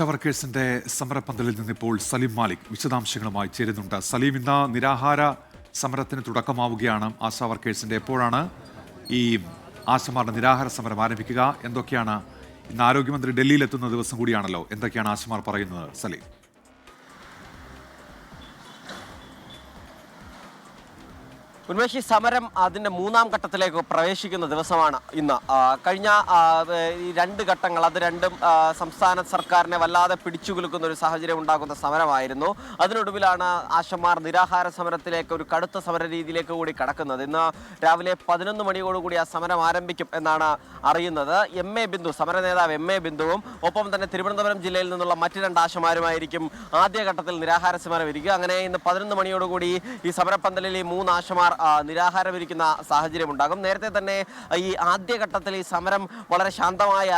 വർക്കേഴ്സിന്റെ സമരപ്പന്തലിൽ നിന്നിപ്പോൾ സലീം മാലിക് വിശദാംശങ്ങളുമായി ചേരുന്നുണ്ട്. സലീം, ഇന്ന് നിരാഹാര സമരത്തിന് തുടക്കമാവുകയാണ് ആശാ വർക്കേഴ്സിന്റെ. എപ്പോഴാണ് ഈ ആശമാരുടെ നിരാഹാര സമരം ആരംഭിക്കുക? എന്തൊക്കെയാണ് ഇന്ന് ആരോഗ്യമന്ത്രി ഡൽഹിയിൽ എത്തുന്ന ദിവസം കൂടിയാണല്ലോ, എന്തൊക്കെയാണ് ആശമാർ പറയുന്നത് സലീം? ഉന്മേഷി, സമരം അതിൻ്റെ മൂന്നാം ഘട്ടത്തിലേക്ക് പ്രവേശിക്കുന്ന ദിവസമാണ് ഇന്ന്. കഴിഞ്ഞ ഈ രണ്ട് ഘട്ടങ്ങൾ, അത് രണ്ടും സംസ്ഥാന സർക്കാരിനെ വല്ലാതെ പിടിച്ചുകുലുക്കുന്ന ഒരു സാഹചര്യം ഉണ്ടാക്കുന്ന സമരമായിരുന്നു. അതിനൊടുവിലാണ് ആശമാർ നിരാഹാര സമരത്തിലേക്ക്, ഒരു കടുത്ത സമര രീതിയിലേക്ക് കൂടി കടക്കുന്നത്. ഇന്ന് രാവിലെ 11 മണിയോടുകൂടി ആ സമരം ആരംഭിക്കും എന്നാണ് അറിയുന്നത്. ബിന്ദു, സമര നേതാവ് ബിന്ദുവും ഒപ്പം തന്നെ തിരുവനന്തപുരം ജില്ലയിൽ നിന്നുള്ള മറ്റ് 2 ആശമാരുമായിരിക്കും ആദ്യഘട്ടത്തിൽ നിരാഹാര സമരം ഇരിക്കുക. അങ്ങനെ ഇന്ന് 11 മണിയോടുകൂടി ഈ സമരപ്പന്തലിൽ ഈ 3 ആശമാർ നിരാഹാരമിരിക്കുന്ന സാഹചര്യം ഉണ്ടാകും. നേരത്തെ തന്നെ ഈ ആദ്യഘട്ടത്തിൽ ഈ സമരം വളരെ ശാന്തമായി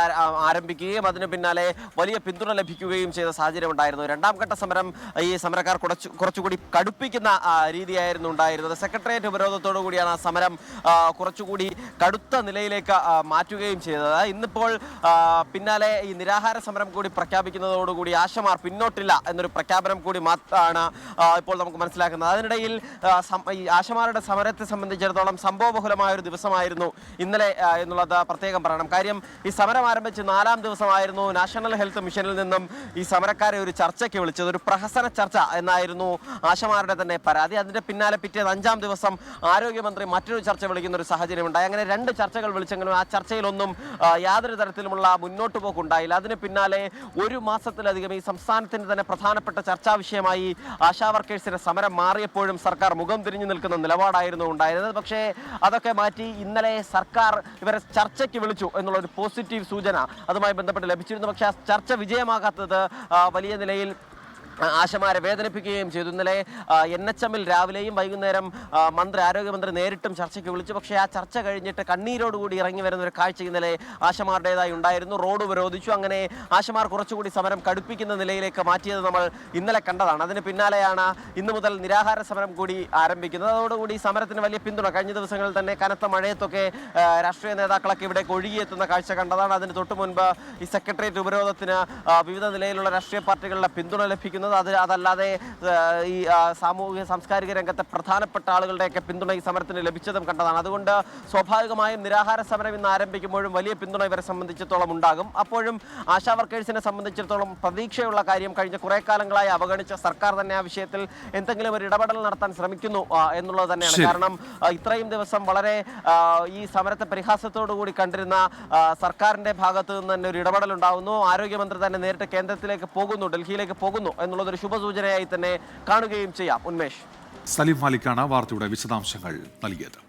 ആരംഭിക്കുകയും അതിന് പിന്നാലെ വലിയ പിന്തുണ ലഭിക്കുകയും ചെയ്ത സാഹചര്യം ഉണ്ടായിരുന്നു. രണ്ടാം ഘട്ട സമരം ഈ സമരക്കാർ കുറച്ചുകൂടി കടുപ്പിക്കുന്ന രീതിയായിരുന്നു ഉണ്ടായിരുന്നത്. സെക്രട്ടേറിയറ്റ് ഉപരോധത്തോടു കൂടിയാണ് ആ സമരം കുറച്ചുകൂടി കടുത്ത നിലയിലേക്ക് മാറ്റുകയും ചെയ്തത്. ഇന്നിപ്പോൾ പിന്നാലെ ഈ നിരാഹാര സമരം കൂടി പ്രഖ്യാപിക്കുന്നതോടുകൂടി ആശമാർ പിന്നോട്ടില്ല എന്നൊരു പ്രഖ്യാപനം കൂടി ആണ് ഇപ്പോൾ നമുക്ക് മനസ്സിലാക്കുന്നത്. അതിനിടയിൽ ഈ ആശമാരുടെ സമരത്തെ സംബന്ധിച്ചിടത്തോളം സംഭവബഹുലമായ ഒരു ദിവസമായിരുന്നു ഇന്നലെ എന്നുള്ളത് പ്രത്യേകം പറയണം. കാര്യം, ഈ സമരം ആരംഭിച്ച് 4ാം ദിവസമായിരുന്നു നാഷണൽ ഹെൽത്ത് മിഷനിൽ നിന്നും ഈ സമരക്കാരെ ഒരു ചർച്ചയ്ക്ക് വിളിച്ചത്. ഒരു പ്രഹസന ചർച്ച എന്നായിരുന്നു ആശമാരുടെ തന്നെ പരാതി. അതിന്റെ പിന്നാലെ പിറ്റേന്ന് 5ാം ദിവസം ആരോഗ്യമന്ത്രി മറ്റൊരു ചർച്ച വിളിക്കുന്ന ഒരു സാഹചര്യം ഉണ്ടായി. അങ്ങനെ 2 ചർച്ചകൾ വിളിച്ചെങ്കിലും ആ ചർച്ചയിലൊന്നും യാതൊരു തരത്തിലുമുള്ള മുന്നോട്ട് പോക്കുണ്ടായില്ല. അതിന് പിന്നാലെ 1 മാസത്തിലധികം ഈ സംസ്ഥാനത്തിന്റെ തന്നെ പ്രധാനപ്പെട്ട ചർച്ചാ വിഷയമായി ആശാ വർക്കേഴ്സിന്റെ സമരം മാറിയപ്പോഴും സർക്കാർ മുഖം തിരിഞ്ഞു നിൽക്കുന്ന നിലപാടായിരുന്നു ഉണ്ടായിരുന്നത്. പക്ഷേ അതൊക്കെ മാറ്റി ഇന്നലെ സർക്കാർ ഇവരെ ചർച്ചയ്ക്ക് വിളിച്ചു എന്നുള്ളൊരു പോസിറ്റീവ് സൂചന അതുമായി ബന്ധപ്പെട്ട് ലഭിച്ചിരുന്നു. പക്ഷേ ആ ചർച്ച വിജയമാകാത്തത് വലിയ നിലയിൽ ആശമാരെ വേദനിപ്പിക്കുകയും ചെയ്തു. ഇന്നലെ NHM-ൽ രാവിലെയും വൈകുന്നേരം ആരോഗ്യമന്ത്രി നേരിട്ടും ചർച്ചയ്ക്ക് വിളിച്ചു. പക്ഷേ ആ ചർച്ച കഴിഞ്ഞിട്ട് കണ്ണീരോടുകൂടി ഇറങ്ങി വരുന്ന ഒരു കാഴ്ച ഇന്നലെ ആശമാരുടേതായി ഉണ്ടായിരുന്നു. റോഡ് ഉപരോധിച്ചു. അങ്ങനെ ആശമാർ കുറച്ചുകൂടി സമരം കടുപ്പിക്കുന്ന നിലയിലേക്ക് മാറ്റിയത് നമ്മൾ ഇന്നലെ കണ്ടതാണ്. അതിന് പിന്നാലെയാണ് ഇന്നു മുതൽ നിരാഹാര സമരം കൂടി ആരംഭിക്കുന്നത്. അതോടുകൂടി സമരത്തിന് വലിയ പിന്തുണ, കഴിഞ്ഞ ദിവസങ്ങളിൽ തന്നെ കനത്ത മഴയത്തൊക്കെ രാഷ്ട്രീയ നേതാക്കളൊക്കെ ഇവിടെ ഒഴുകിയെത്തുന്ന കാഴ്ച കണ്ടതാണ്. അതിന് തൊട്ട് മുൻപ് ഈ സെക്രട്ടേറിയറ്റ് ഉപരോധത്തിന് വിവിധ നിലയിലുള്ള രാഷ്ട്രീയ പാർട്ടികളുടെ പിന്തുണ ലഭിക്കുന്നത്. അതല്ലാതെ ഈ സാമൂഹിക സാംസ്കാരിക രംഗത്തെ പ്രധാനപ്പെട്ട ആളുകളുടെയൊക്കെ പിന്തുണ ഈ സമരത്തിന് ലഭിച്ചതും കണ്ടതാണ്. അതുകൊണ്ട് സ്വാഭാവികമായും നിരാഹാര സമരം ഇന്ന് ആരംഭിക്കുമ്പോഴും വലിയ പിന്തുണ ഇവരെ സംബന്ധിച്ചിടത്തോളം ഉണ്ടാകും. അപ്പോഴും ആശാ വർക്കേഴ്സിനെ സംബന്ധിച്ചിടത്തോളം പ്രതീക്ഷയുള്ള കാര്യം, കഴിഞ്ഞ കുറേ കാലങ്ങളായി അവഗണിച്ച സർക്കാർ തന്നെ ആ വിഷയത്തിൽ എന്തെങ്കിലും ഒരു ഇടപെടൽ നടത്താൻ ശ്രമിക്കുന്നു എന്നുള്ളത് തന്നെയാണ്. കാരണം ഇത്രയും ദിവസം വളരെ ഈ സമരത്തെ പരിഹാസത്തോടു കൂടി കണ്ടിരുന്ന സർക്കാരിന്റെ ഭാഗത്ത് നിന്ന് തന്നെ ഒരു ഇടപെടൽ ഉണ്ടാകുന്നു. ആരോഗ്യമന്ത്രി തന്നെ നേരിട്ട് കേന്ദ്രത്തിലേക്ക് പോകുന്നു, ഡൽഹിയിലേക്ക് പോകുന്നു എന്നുള്ളതൊരു ശുഭസൂചനയായി തന്നെ കാണുകയും ചെയ്യാം. ഉന്മേഷ്, സലീം മാലിക്കാണ് വാർത്തയുടെ വിശദാംശങ്ങൾ നൽകിയത്.